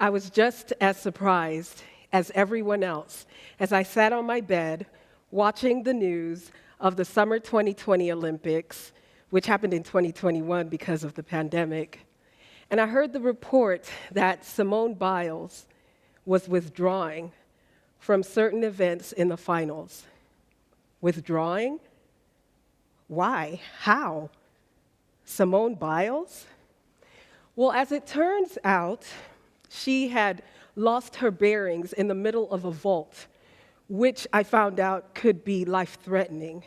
I was just as surprised as everyone else as I sat on my bed watching the news of the summer 2020 Olympics, which happened in 2021 because of the pandemic. And I heard the report that Simone Biles was withdrawing from certain events in the finals. Withdrawing? Why? How? Simone Biles? Well, as it turns out, she had lost her bearings in the middle of a vault, which I found out could be life-threatening.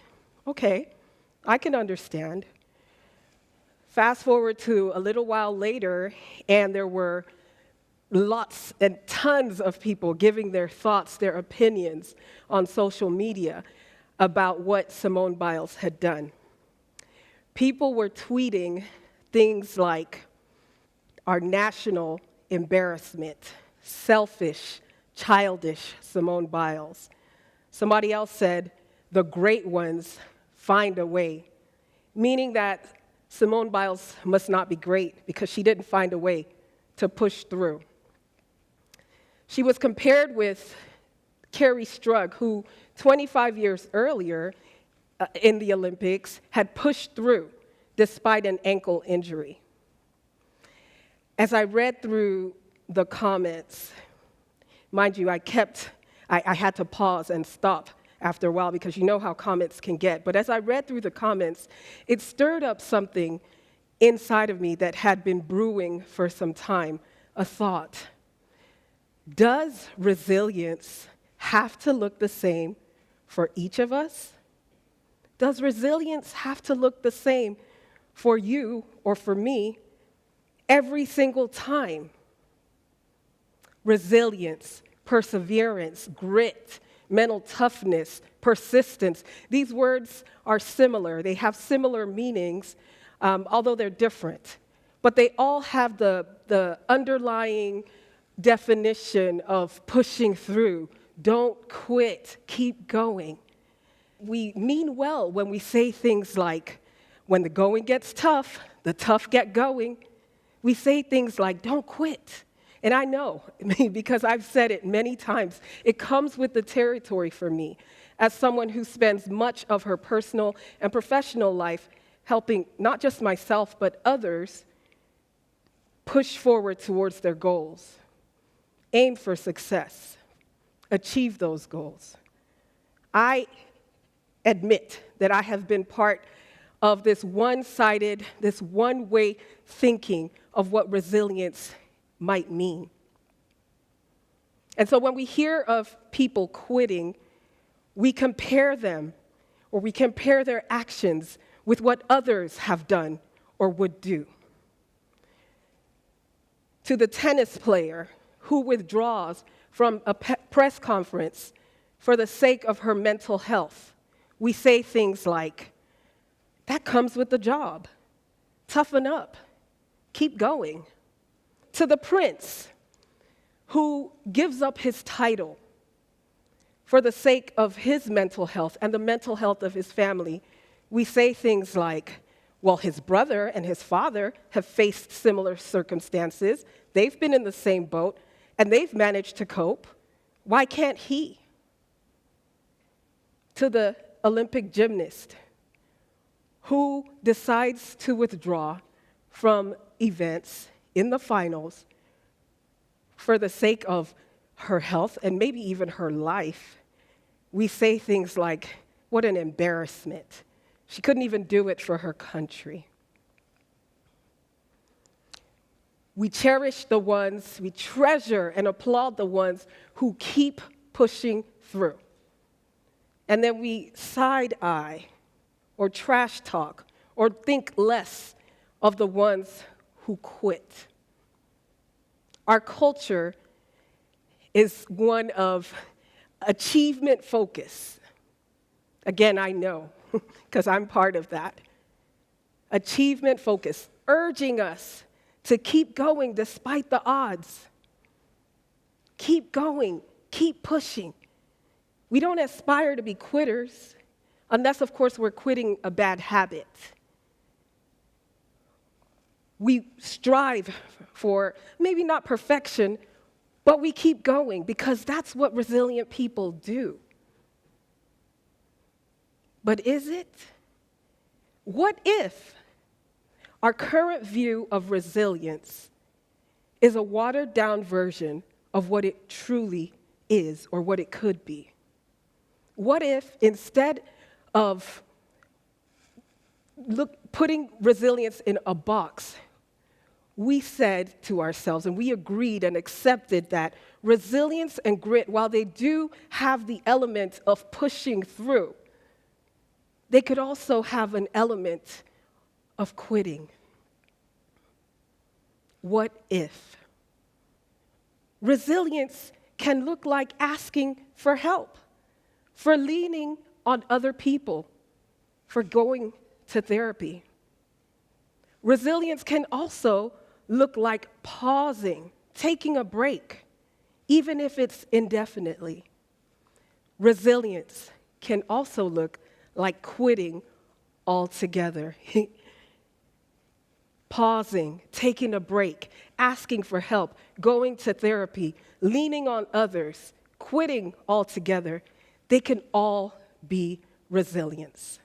Okay, I can understand. Fast forward to a little while later, and there were lots and tons of people giving their thoughts, their opinions on social media about what Simone Biles had done. People were tweeting things like, our national embarrassment, selfish, childish Simone Biles. Somebody else said, the great ones find a way, meaning that Simone Biles must not be great because she didn't find a way to push through. She was compared with Carrie Strug, who 25 years earlier in the Olympics had pushed through despite an ankle injury. As I read through the comments, mind you, I had to pause and stop after a while because you know how comments can get. But as I read through the comments, it stirred up something inside of me that had been brewing for some time, a thought. Does resilience have to look the same for each of us? Does resilience have to look the same for you or for me every single time? Resilience, perseverance, grit, mental toughness, persistence. These words are similar. They have similar meanings, although they're different. But they all have the underlying definition of pushing through. Don't quit. Keep going. We mean well when we say things like, when the going gets tough, the tough get going. We say things like, don't quit. And I know, because I've said it many times, it comes with the territory for me as someone who spends much of her personal and professional life helping not just myself, but others push forward towards their goals, aim for success, achieve those goals. I admit that I have been part of this one-sided, this one-way thinking of what resilience might mean. And so when we hear of people quitting, we compare them, or we compare their actions with what others have done or would do. To the tennis player who withdraws from a press conference for the sake of her mental health, we say things like, that comes with the job. Toughen up. Keep going. To the prince who gives up his title for the sake of his mental health and the mental health of his family, we say things like, well, his brother and his father have faced similar circumstances. They've been in the same boat, and they've managed to cope. Why can't he? To the Olympic gymnast who decides to withdraw from events in the finals for the sake of her health and maybe even her life, we say things like, what an embarrassment. She couldn't even do it for her country. We cherish the ones, we treasure and applaud the ones who keep pushing through. And then we side-eye or trash talk or think less of the ones who quit. Our culture is one of achievement focus. Again, I know, because I'm part of that. Achievement focus, urging us to keep going despite the odds. Keep going, keep pushing. We don't aspire to be quitters, unless, of course, we're quitting a bad habit. We strive for maybe not perfection, But we keep going because that's what resilient people do. But is it? What if our current view of resilience is a watered-down version of what it truly is or what it could be? What if instead of putting resilience in a box, we said to ourselves, and we agreed and accepted that resilience and grit, while they do have the element of pushing through, they could also have an element of quitting. What if? Resilience can look like asking for help, for leaning on other people, for going to therapy. Resilience can also look like pausing, taking a break, even if it's indefinitely. Resilience can also look like quitting altogether. Pausing, taking a break, asking for help, going to therapy, leaning on others, quitting altogether, they can all be resilience.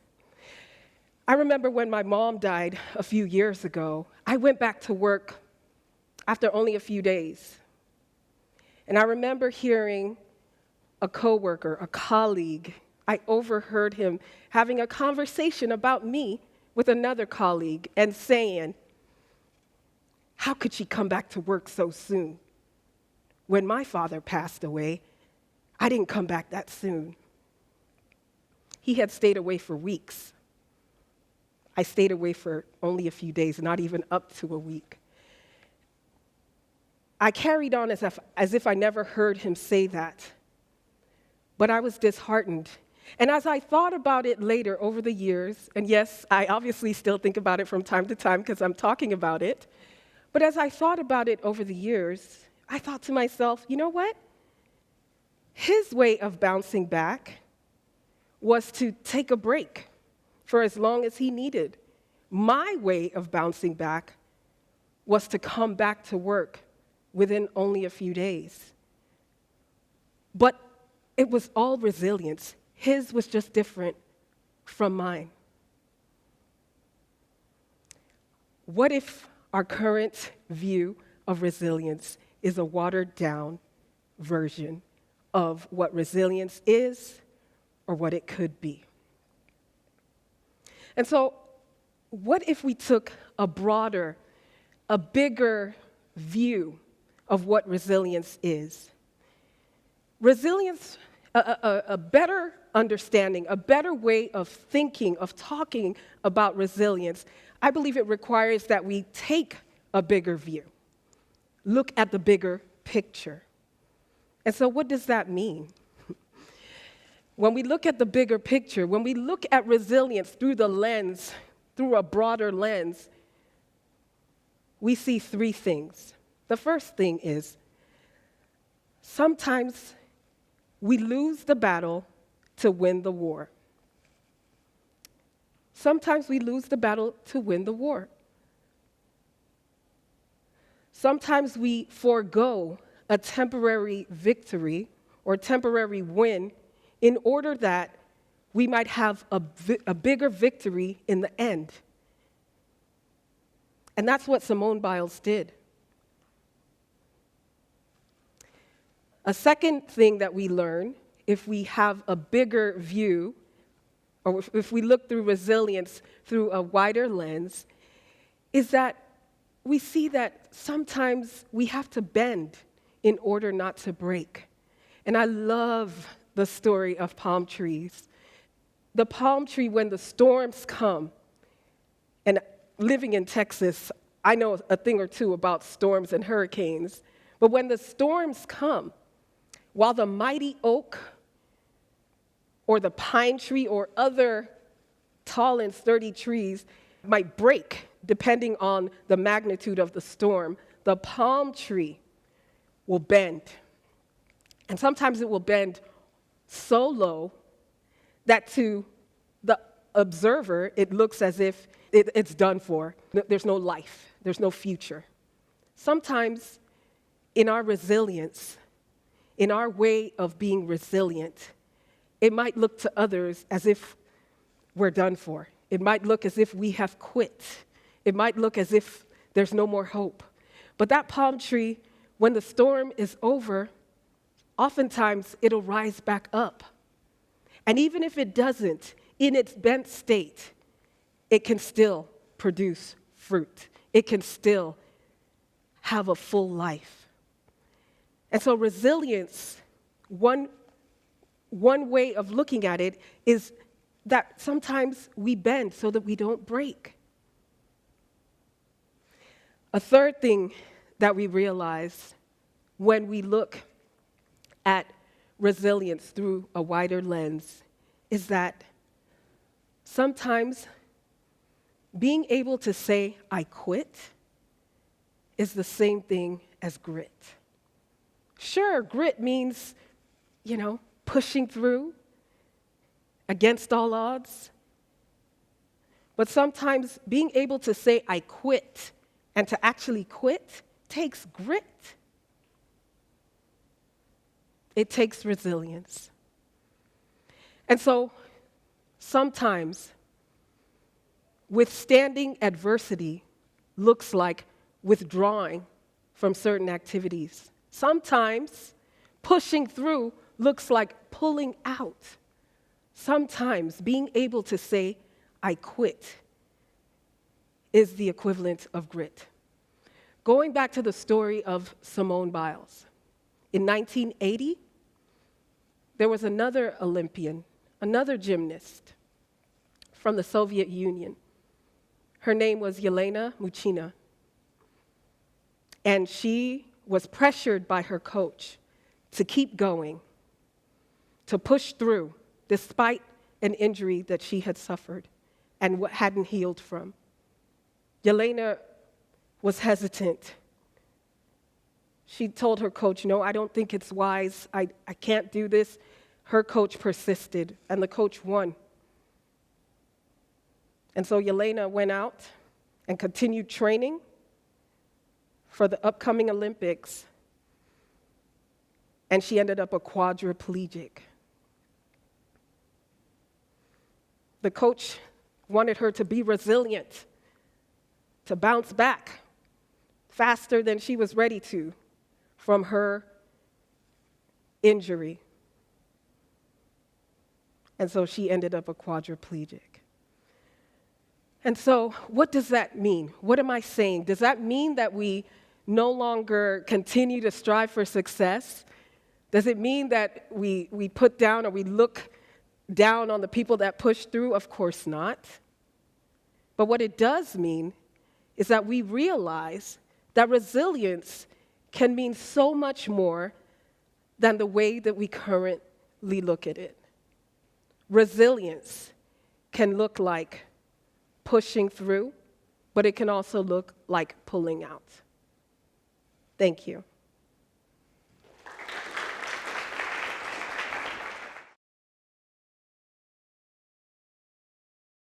I remember when my mom died a few years ago, I went back to work after only a few days. And I remember hearing a coworker, a colleague, I overheard him having a conversation about me with another colleague and saying, "How could she come back to work so soon? When my father passed away, I didn't come back that soon." He had stayed away for weeks. I stayed away for only a few days, not even up to a week. I carried on as if I never heard him say that, but I was disheartened. And as I thought about it later over the years, and yes, I obviously still think about it from time to time because I'm talking about it, but as I thought about it over the years, I thought to myself, you know what? His way of bouncing back was to take a break for as long as he needed. My way of bouncing back was to come back to work within only a few days. But it was all resilience. His was just different from mine. What if our current view of resilience is a watered-down version of what resilience is or what it could be? And so, what if we took a broader, a bigger view of what resilience is? Resilience, a better understanding, a better way of thinking, of talking about resilience, I believe it requires that we take a bigger view, look at the bigger picture. And so what does that mean? When we look at the bigger picture, when we look at resilience through the lens, through a broader lens, we see three things. The first thing is, sometimes we lose the battle to win the war. Sometimes we lose the battle to win the war. Sometimes we forego a temporary victory or temporary win in order that we might have a bigger victory in the end. And that's what Simone Biles did. A second thing that we learn, if we have a bigger view, or if we look through resilience through a wider lens, is that we see that sometimes we have to bend in order not to break. And I love the story of palm trees. The palm tree, when the storms come, and living in Texas, I know a thing or two about storms and hurricanes, but when the storms come, while the mighty oak or the pine tree or other tall and sturdy trees might break depending on the magnitude of the storm, the palm tree will bend. And sometimes it will bend so low that to the observer, it looks as if it's done for. There's no life. There's no future. Sometimes in our resilience, in our way of being resilient, it might look to others as if we're done for. It might look as if we have quit. It might look as if there's no more hope. But that palm tree, when the storm is over, oftentimes it'll rise back up. And even if it doesn't, in its bent state, it can still produce fruit. It can still have a full life. And so resilience, one way of looking at it is that sometimes we bend so that we don't break. A third thing that we realize when we look at resilience through a wider lens is that sometimes being able to say, I quit, is the same thing as grit. Sure, grit means, pushing through against all odds. But sometimes being able to say, I quit, and to actually quit takes grit. It takes resilience. And so sometimes withstanding adversity looks like withdrawing from certain activities. Sometimes pushing through looks like pulling out. Sometimes being able to say, I quit, is the equivalent of grit. Going back to the story of Simone Biles, in 1980, there was another Olympian, another gymnast from the Soviet Union. Her name was Yelena Muchina. And she was pressured by her coach to keep going, to push through, despite an injury that she had suffered and hadn't healed from. Yelena was hesitant. She told her coach, no, I don't think it's wise. I can't do this. Her coach persisted, and the coach won. And so Yelena went out and continued training for the upcoming Olympics, and she ended up a quadriplegic. The coach wanted her to be resilient, to bounce back faster than she was ready to from her injury. And so she ended up a quadriplegic. And so what does that mean? What am I saying? Does that mean that we no longer continue to strive for success? Does it mean that we put down or we look down on the people that push through? Of course not. But what it does mean is that we realize that resilience can mean so much more than the way that we currently look at it. Resilience can look like pushing through, but it can also look like pulling out. Thank you.